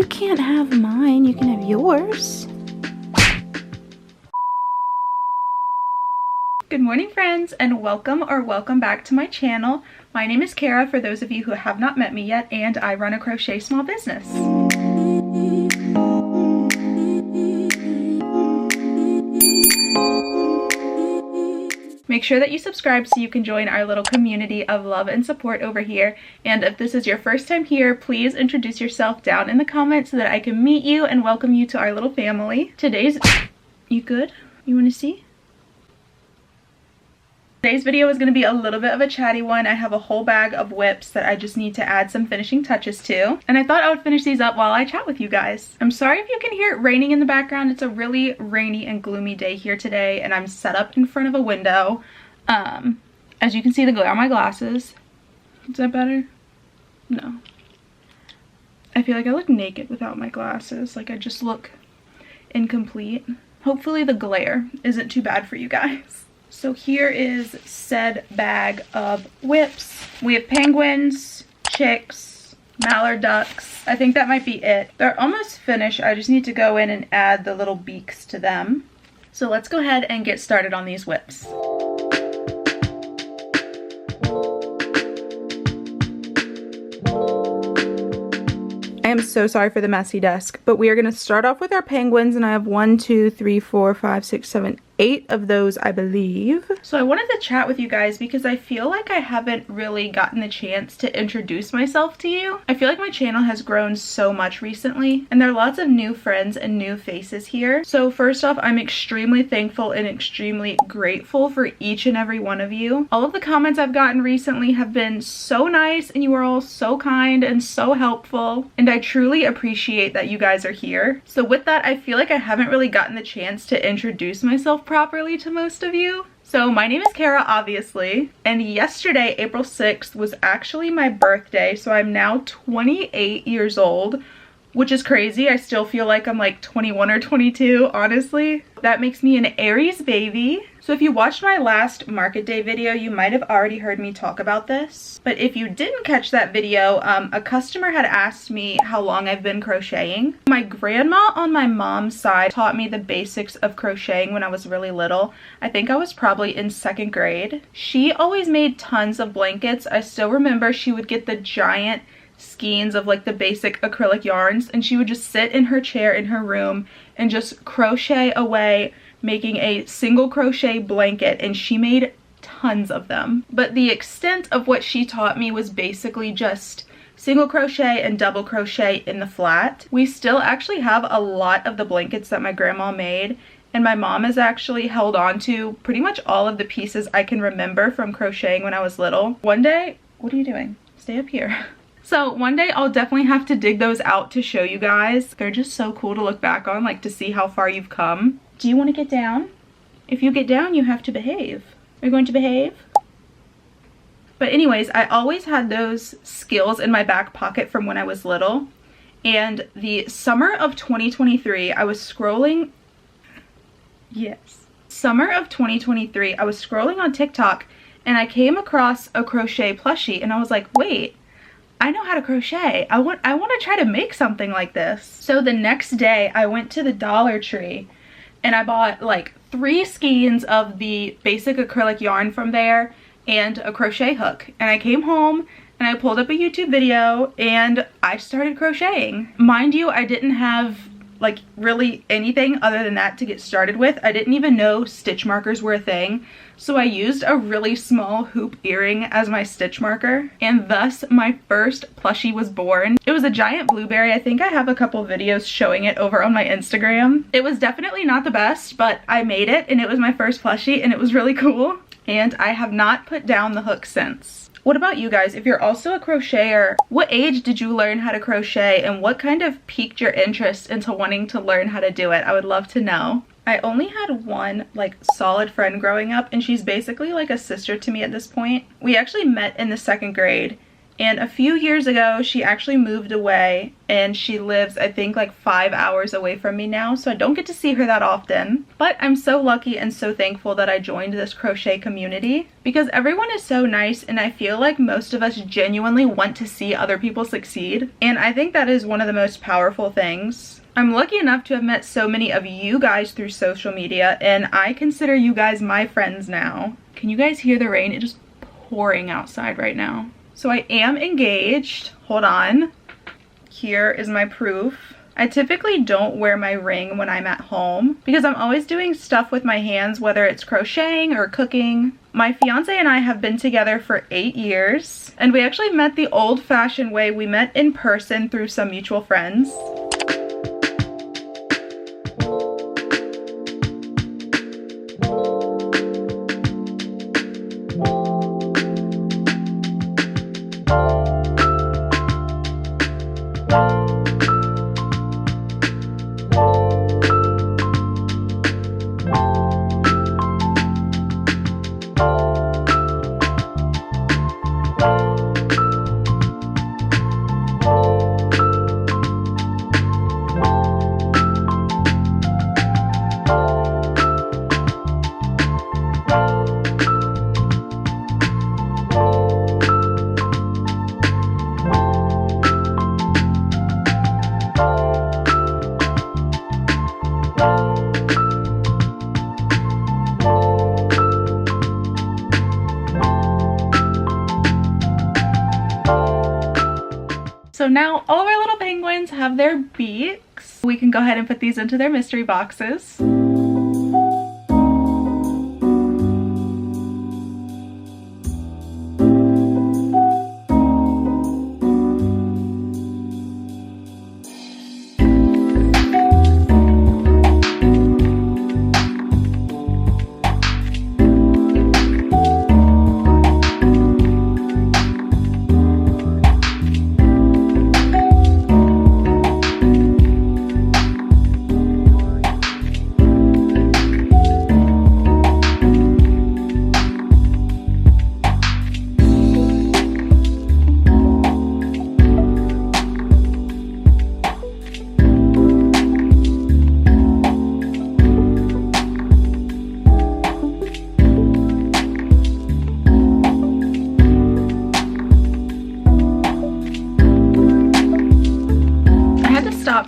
You can't have mine, you can have yours. Good morning, friends, and welcome back to my channel. My name is Kara, for those of you who have not met me yet, and I run a crochet small business. Make sure that you subscribe so you can join our little community of love and support over here. And if this is your first time here, please introduce yourself down in the comments so that I can meet you and welcome you to our little family. You good? You want to see? Today's video is going to be a little bit of a chatty one. I have a whole bag of whips that I just need to add some finishing touches to. And I thought I would finish these up while I chat with you guys. I'm sorry if you can hear it raining in the background. It's a really rainy and gloomy day here today, and I'm set up in front of a window. As you can see the glare on my glasses. Is that better? No. I feel like I look naked without my glasses. Like I just look incomplete. Hopefully the glare isn't too bad for you guys. So here is said bag of whips. We have penguins, chicks, mallard ducks. I think that might be it. They're almost finished. I just need to go in and add the little beaks to them. So let's go ahead and get started on these whips. I am so sorry for the messy desk, but we are going to start off with our penguins, and I have 1, 2, 3, 4, 5, 6, 7, 8 of those, I believe. So I wanted to chat with you guys because I feel like I haven't really gotten the chance to introduce myself to you. I feel like my channel has grown so much recently, and there are lots of new friends and new faces here. So first off, I'm extremely thankful and extremely grateful for each and every one of you. All of the comments I've gotten recently have been so nice, and you are all so kind and so helpful, and I truly appreciate that you guys are here. So with that, I feel like I haven't really gotten the chance to introduce myself properly to most of you. So my name is Kara, obviously, and yesterday, April 6th, was actually my birthday, so I'm now 28 years old, which is crazy. I still feel like I'm like 21 or 22, honestly. That makes me an Aries baby. So if you watched my last market day video, you might have already heard me talk about this. But if you didn't catch that video, a customer had asked me how long I've been crocheting. My grandma on my mom's side taught me the basics of crocheting when I was really little. I think I was probably in 2nd grade. She always made tons of blankets. I still remember she would get the giant skeins of like the basic acrylic yarns, and she would just sit in her chair in her room and just crochet away, making a single crochet blanket, and she made tons of them. But the extent of what she taught me was basically just single crochet and double crochet in the flat. We still actually have a lot of the blankets that my grandma made, and my mom has actually held on to pretty much all of the pieces I can remember from crocheting when I was little. One day, what are you doing? Stay up here. So one day I'll definitely have to dig those out to show you guys. They're just so cool to look back on, like to see how far you've come. Do you want to get down? If you get down, you have to behave. Are you going to behave? But anyways, I always had those skills in my back pocket from when I was little. And the summer of 2023, I was scrolling. Yes. Summer of 2023, I was scrolling on TikTok and I came across a crochet plushie, and I was like, wait, I know how to crochet. I want to try to make something like this. So the next day I went to the Dollar Tree and I bought like 3 skeins of the basic acrylic yarn from there and a crochet hook. And I came home and I pulled up a YouTube video and I started crocheting. Mind you, I didn't have like really anything other than that to get started with. I didn't even know stitch markers were a thing. So I used a really small hoop earring as my stitch marker, and thus my first plushie was born. It was a giant blueberry. I think I have a couple videos showing it over on my Instagram. It was definitely not the best, but I made it, and it was my first plushie, and it was really cool. And I have not put down the hook since. What about you guys? If you're also a crocheter, what age did you learn how to crochet, and what kind of piqued your interest into wanting to learn how to do it? I would love to know. I only had one like solid friend growing up, and she's basically like a sister to me at this point. We actually met in the 2nd grade, And a few years ago, she actually moved away and she lives, I think, like 5 hours away from me now. So I don't get to see her that often. But I'm so lucky and so thankful that I joined this crochet community because everyone is so nice and I feel like most of us genuinely want to see other people succeed. And I think that is one of the most powerful things. I'm lucky enough to have met so many of you guys through social media and I consider you guys my friends now. Can you guys hear the rain? It is pouring outside right now. So I am engaged. Hold on. Here is my proof. I typically don't wear my ring when I'm at home because I'm always doing stuff with my hands, whether it's crocheting or cooking. My fiance and I have been together for 8 years and we actually met the old-fashioned way. We met in person through some mutual friends. So now all of our little penguins have their beaks. We can go ahead and put these into their mystery boxes.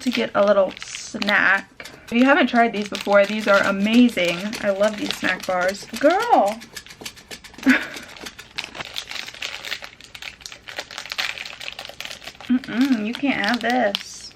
To get a little snack. If you haven't tried these before, these are amazing. I love these snack bars. Girl! You can't have this.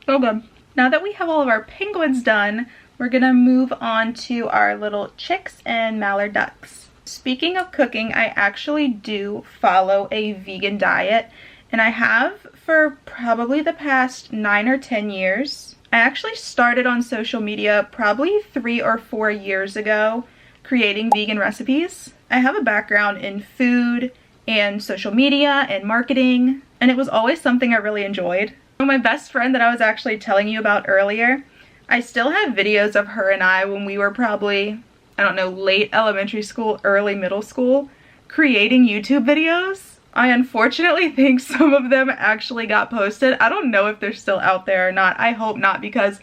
So good. Now that we have all of our penguins done, we're gonna move on to our little chicks and mallard ducks. Speaking of cooking, I actually do follow a vegan diet, and I have for probably the past 9 or 10 years. I actually started on social media probably 3 or 4 years ago creating vegan recipes. I have a background in food and social media and marketing, and it was always something I really enjoyed. My best friend that I was actually telling you about earlier, I still have videos of her and I when we were probably, I don't know, late elementary school, early middle school, creating YouTube videos. I unfortunately think some of them actually got posted. I don't know if they're still out there or not. I hope not because,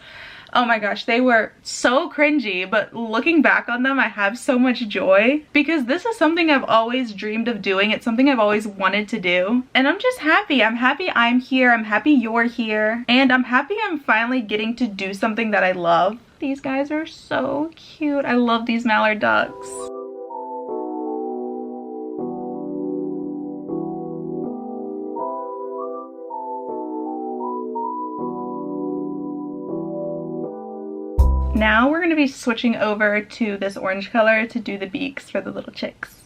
oh my gosh, they were so cringy, but looking back on them, I have so much joy because this is something I've always dreamed of doing. It's something I've always wanted to do. And I'm just happy. I'm happy I'm here. I'm happy you're here. And I'm happy I'm finally getting to do something that I love. These guys are so cute. I love these mallard ducks. Now we're going to be switching over to this orange color to do the beaks for the little chicks.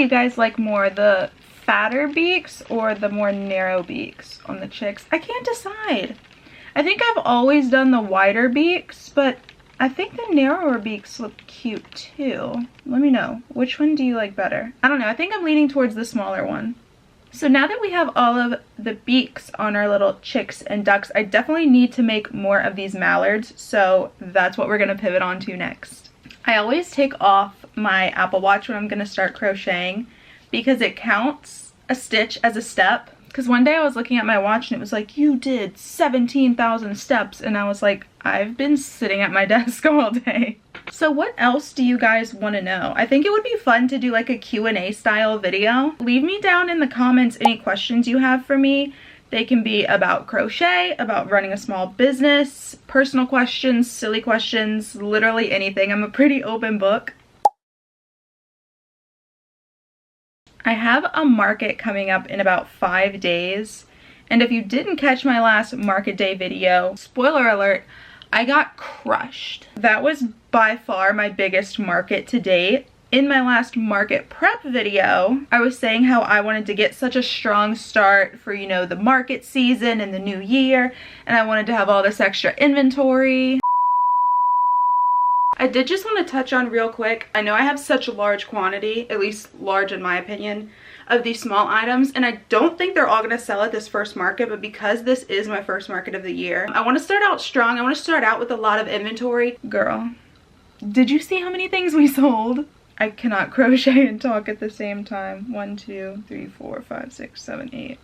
you guys like more, the fatter beaks or the more narrow beaks on the chicks? I can't decide. I think I've always done the wider beaks, but I think the narrower beaks look cute too. Let me know. Which one do you like better? I don't know. I think I'm leaning towards the smaller one. So now that we have all of the beaks on our little chicks and ducks, I definitely need to make more of these mallards. So that's what we're going to pivot on to next. I always take off my Apple Watch when I'm going to start crocheting because it counts a stitch as a step. Because one day I was looking at my watch and it was like, you did 17,000 steps. And I was like, I've been sitting at my desk all day. So what else do you guys want to know? I think it would be fun to do like a Q&A style video. Leave me down in the comments any questions you have for me. They can be about crochet, about running a small business, personal questions, silly questions, literally anything. I'm a pretty open book. I have a market coming up in about 5 days, and if you didn't catch my last market day video, spoiler alert, I got crushed. That was by far my biggest market to date. In my last market prep video, I was saying how I wanted to get such a strong start for, you know, the market season and the new year, and I wanted to have all this extra inventory. I did just want to touch on real quick, I know I have such a large quantity, at least large in my opinion, of these small items, and I don't think they're all going to sell at this first market, but because this is my first market of the year, I want to start out strong. I want to start out with a lot of inventory. Girl, did you see how many things we sold? I cannot crochet and talk at the same time. 1, 2, 3, 4, 5, 6, 7, 8.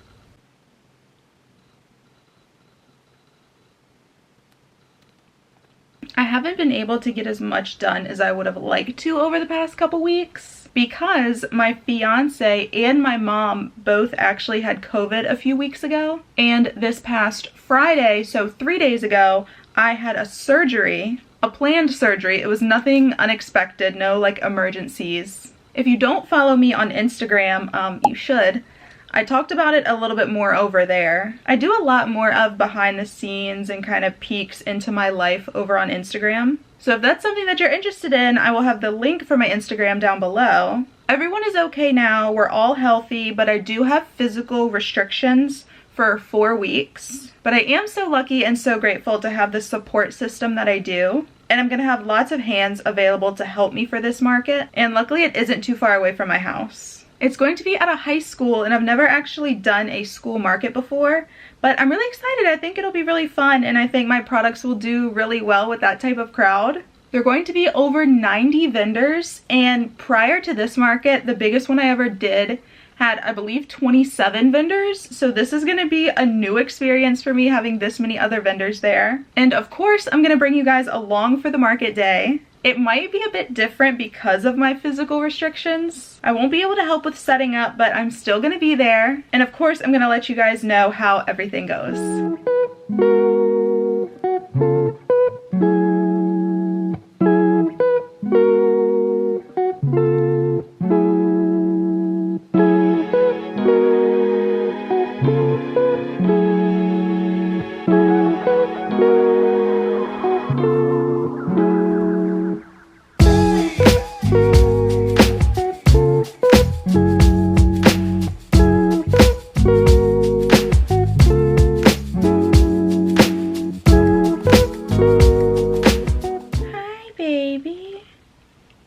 I haven't been able to get as much done as I would have liked to over the past couple weeks because my fiance and my mom both actually had COVID a few weeks ago. And this past Friday, so 3 days ago, I had a surgery, a planned surgery. It was nothing unexpected, no like emergencies. If you don't follow me on Instagram, you should. I talked about it a little bit more over there. I do a lot more of behind the scenes and kind of peeks into my life over on Instagram. So if that's something that you're interested in, I will have the link for my Instagram down below. Everyone is okay now. We're all healthy, but I do have physical restrictions for 4 weeks. But I am so lucky and so grateful to have the support system that I do. And I'm going to have lots of hands available to help me for this market. And luckily it isn't too far away from my house. It's going to be at a high school, and I've never actually done a school market before, but I'm really excited. I think it'll be really fun, and I think my products will do really well with that type of crowd. There are going to be over 90 vendors, and prior to this market, the biggest one I ever did had, I believe, 27 vendors. So this is going to be a new experience for me having this many other vendors there. And of course, I'm going to bring you guys along for the market day. It might be a bit different because of my physical restrictions. I won't be able to help with setting up, but I'm still going to be there. And of course, I'm going to let you guys know how everything goes.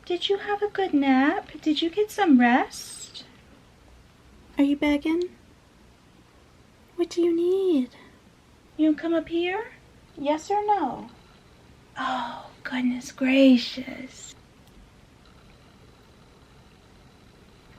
Did you have a good nap? Did you get some rest? Are you begging? What do you need? You gonna come up here? Yes or no? Oh, goodness gracious.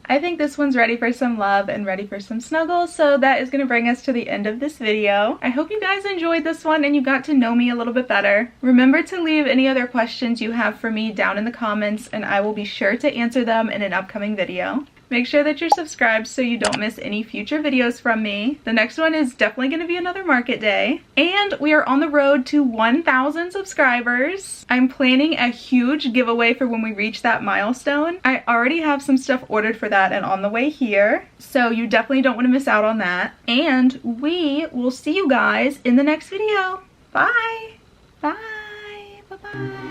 I think this one's ready for some love and ready for some snuggles, so that is going to bring us to the end of this video. I hope you guys enjoyed this one and you got to know me a little bit better. Remember to leave any other questions you have for me down in the comments, and I will be sure to answer them in an upcoming video. Make sure that you're subscribed so you don't miss any future videos from me. The next one is definitely going to be another market day. And we are on the road to 1,000 subscribers. I'm planning a huge giveaway for when we reach that milestone. I already have some stuff ordered for that and on the way here. So you definitely don't want to miss out on that. And we will see you guys in the next video. Bye! Bye! Bye-bye!